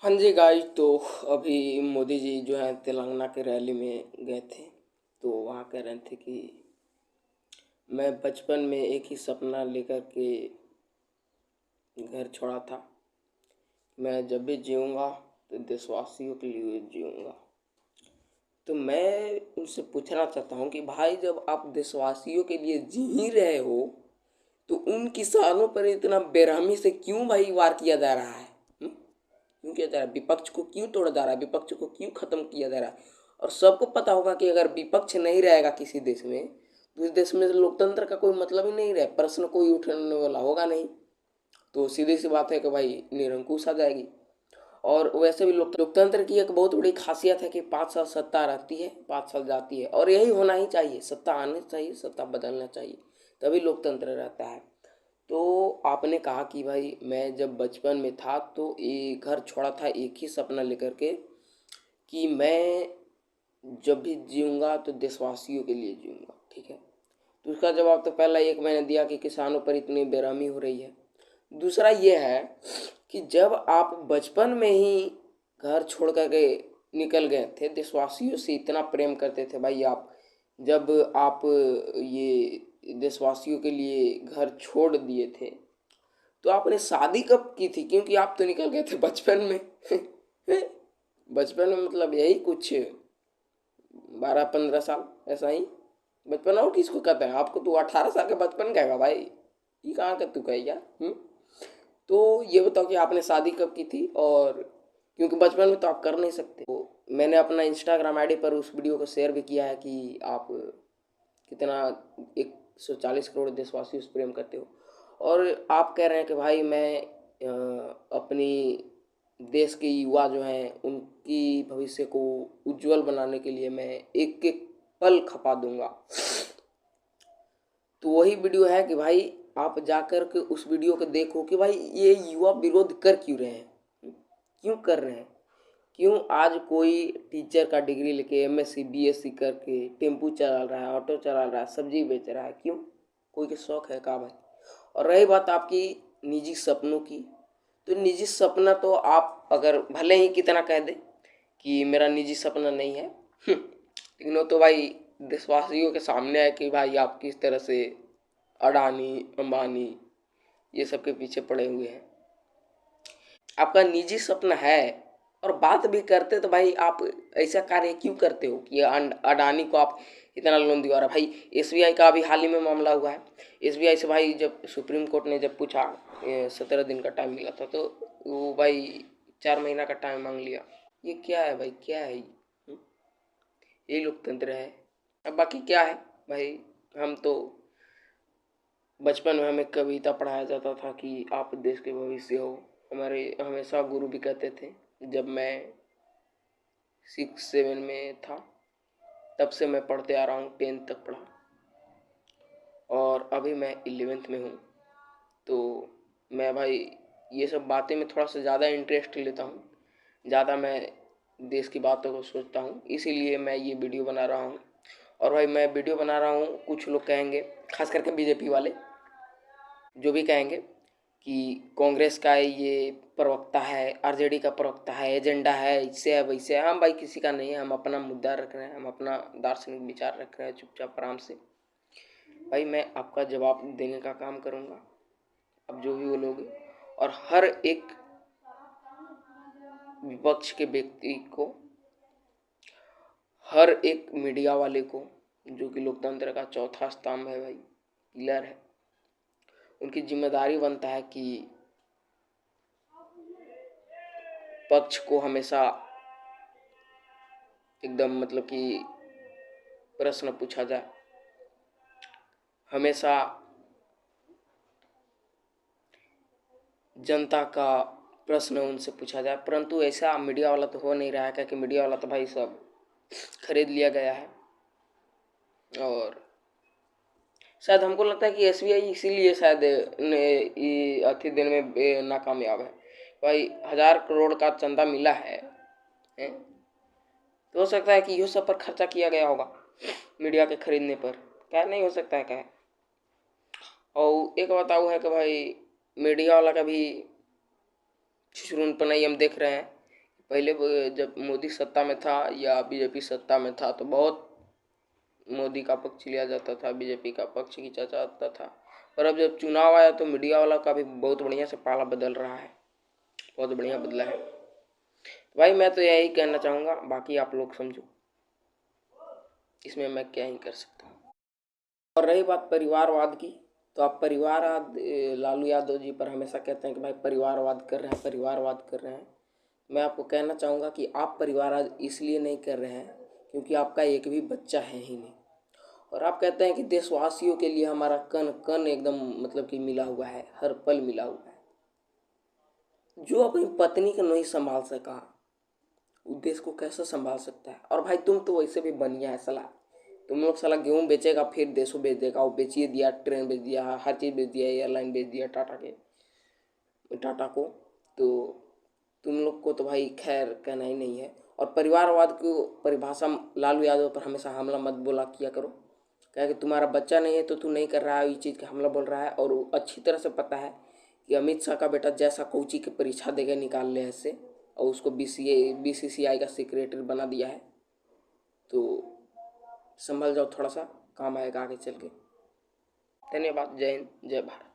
हाँ जी गाइस, तो अभी मोदी जी जो है तेलंगाना के रैली में गए थे। तो वहाँ कह रहे थे कि मैं बचपन में एक ही सपना लेकर के घर छोड़ा था। मैं जब भी जीऊँगा तो देशवासियों के लिए जीऊँगा। तो मैं उनसे पूछना चाहता हूँ कि भाई, जब आप देशवासियों के लिए जी ही रहे हो तो उन किसानों पर इतना बेरहमी से क्यों भाई वार किया जा रहा है? क्यों किया जा रहा है? विपक्ष को क्यों तोड़ा जा रहा है? विपक्ष को क्यों खत्म किया जा रहा है? और सबको पता होगा कि अगर विपक्ष नहीं रहेगा किसी देश में तो उस देश में लोकतंत्र का कोई मतलब ही नहीं रहे, प्रश्न कोई उठने वाला होगा नहीं। तो सीधी सी बात है कि भाई निरंकुश आ जाएगी। और वैसे भी लोकतंत्र की एक बहुत बड़ी खासियत है कि 5 साल सत्ता रहती है, 5 साल जाती है, और यही होना ही चाहिए। सत्ता आनी चाहिए, सत्ता बदलना चाहिए, तभी लोकतंत्र रहता है। तो आपने कहा कि भाई मैं जब बचपन में था तो ये घर छोड़ा था एक ही सपना लेकर के कि मैं जब भी जीऊँगा तो देशवासियों के लिए जीऊँगा, ठीक है। तो उसका जवाब तो पहला एक मैंने दिया कि किसानों पर इतनी बेरहमी हो रही है। दूसरा ये है कि जब आप बचपन में ही घर छोड़ कर के निकल गए थे, देशवासियों से इतना प्रेम करते थे भाई आप, जब आप ये देशवासियों के लिए घर छोड़ दिए थे तो आपने शादी कब की थी? क्योंकि आप तो निकल गए थे बचपन में। बचपन में मतलब यही कुछ 12-15 साल, ऐसा ही बचपन। और किसको कहते हैं? आपको तो 18 साल का बचपन कहेगा भाई, ये कहाँ का तू कहेगा? तो ये बताओ कि आपने शादी कब की थी? और क्योंकि बचपन में तो आप कर नहीं सकते। तो मैंने अपना इंस्टाग्राम आईडी पर उस वीडियो को शेयर भी किया है कि आप कितना 140 करोड़ देशवासियों से प्रेम करते हो। और आप कह रहे हैं कि भाई मैं अपनी देश के युवा जो हैं उनकी भविष्य को उज्जवल बनाने के लिए मैं एक एक पल खपा दूंगा। तो वही वीडियो है कि भाई आप जाकर के उस वीडियो को देखो कि भाई ये युवा विरोध कर क्यों रहे हैं, क्यों कर रहे हैं। क्यों आज कोई टीचर का डिग्री लेके एमएससी बीएससी करके टेम्पू चला रहा है, ऑटो चला रहा है, सब्जी बेच रहा है? क्यों? कोई के शौक है का भाई? और रही बात आपकी निजी सपनों की, तो निजी सपना तो आप अगर भले ही कितना कह दे कि मेरा निजी सपना नहीं है, लेकिन वो तो भाई देशवासियों के सामने है कि भाई आप किस तरह से अडानी अंबानी ये सब के पीछे पड़े हुए हैं। आपका निजी सपना है और बात भी करते तो भाई आप ऐसा कार्य क्यों करते हो कि अडानी को आप इतना लोन दिवा रहा? भाई एसबीआई का अभी हाल ही में मामला हुआ है। एसबीआई से भाई जब सुप्रीम कोर्ट ने जब पूछा, 17 दिन का टाइम मिला था, तो वो भाई 4 महीना का टाइम मांग लिया। ये क्या है भाई, क्या है ये? ये लोकतंत्र है? अब बाकी क्या है भाई, हम तो बचपन में हमें कविता पढ़ाया जाता था कि आप देश के भविष्य हो। हमारे हमेशा गुरु भी कहते थे। जब मैं 6-7 में था तब से मैं पढ़ते आ रहा हूँ, 10th तक पढ़ा, और अभी मैं 11th में हूँ। तो मैं भाई ये सब बातें में थोड़ा सा ज़्यादा इंटरेस्ट लेता हूँ, ज़्यादा मैं देश की बातों को सोचता हूँ, इसीलिए मैं ये वीडियो बना रहा हूँ। और भाई मैं वीडियो बना रहा हूँ, कुछ लोग कहेंगे, खास करके बीजेपी वाले जो भी कहेंगे कि कांग्रेस का ये प्रवक्ता है, आरजेडी का प्रवक्ता है, एजेंडा है, इससे है वैसे है। हम भाई किसी का नहीं है, हम अपना मुद्दा रख रहे हैं, हम अपना दार्शनिक विचार रख रहे हैं चुपचाप आराम से। भाई मैं आपका जवाब देने का काम करूँगा, अब जो भी बोलोगे। और हर एक विपक्ष के व्यक्ति को, हर एक मीडिया वाले को, जो कि लोकतंत्र का चौथा स्तंभ है भाई, पिलर है, उनकी जिम्मेदारी बनता है कि पक्ष को हमेशा एकदम मतलब कि प्रश्न पूछा जाए, हमेशा जनता का प्रश्न उनसे पूछा जाए। परंतु ऐसा मीडिया वाला तो हो नहीं रहा है, क्योंकि मीडिया वाला तो भाई सब खरीद लिया गया है। और शायद हमको लगता है कि एसबीआई इसीलिए शायद अति दिन में नाकामयाब है। भाई 1000 करोड़ का चंदा मिला है? तो हो सकता है कि इहो सब पर खर्चा किया गया होगा मीडिया के खरीदने पर। क्या नहीं हो सकता है क्या? और एक बताओ है कि भाई मीडिया वाला का भी छिछुरनपनाई हम देख रहे हैं पहले जब मोदी सत्ता में था या बीजेपी सत्ता में था तो बहुत मोदी का पक्ष लिया जाता था, बीजेपी का पक्ष खींचा जाता था। पर अब जब चुनाव आया तो मीडिया वाला का भी बहुत बढ़िया से पाला बदल रहा है, बहुत बढ़िया बदला है। भाई मैं तो यही कहना चाहूँगा, बाकी आप लोग समझो, इसमें मैं क्या ही कर सकता हूँ। और रही बात परिवारवाद की, तो आप परिवारवाद लालू यादव जी पर हमेशा कहते हैं कि भाई परिवारवाद कर रहे हैं, परिवारवाद कर रहे हैं। मैं आपको कहना चाहूँगा कि आप परिवारवाद इसलिए नहीं कर रहे हैं क्योंकि आपका एक भी बच्चा है ही नहीं। और आप कहते हैं कि देशवासियों के लिए हमारा कण कण एकदम मतलब कि मिला हुआ है, हर पल मिला हुआ है। जो अपनी पत्नी को नहीं संभाल सका वो देश को कैसे संभाल सकता है। और भाई तुम तो वैसे भी बनिया है साला, तुम लोग साला गेहूँ बेचेगा फिर देशों बेच देगा, वो बेचिए दिया, ट्रेन बेच दिया, हर चीज़ बेच दिया, एयरलाइन बेच दिया टाटा को। तो तुम लोग को तो भाई खैर कहना ही नहीं है। और परिवारवाद को परिभाषा लालू यादव पर हमेशा हमला मत बोला किया करो, क्या कि तुम्हारा बच्चा नहीं है तो तू नहीं कर रहा है, ये चीज़ का हमला बोल रहा है। और वो अच्छी तरह से पता है कि अमित शाह का बेटा जैसा कोची की परीक्षा देकर निकाल ले ऐसे, और उसको BCCI का सेक्रेटरी बना दिया है। तो संभल जाओ थोड़ा सा, काम आएगा आगे चल के। धन्यवाद। जय हिंद, जय भारत।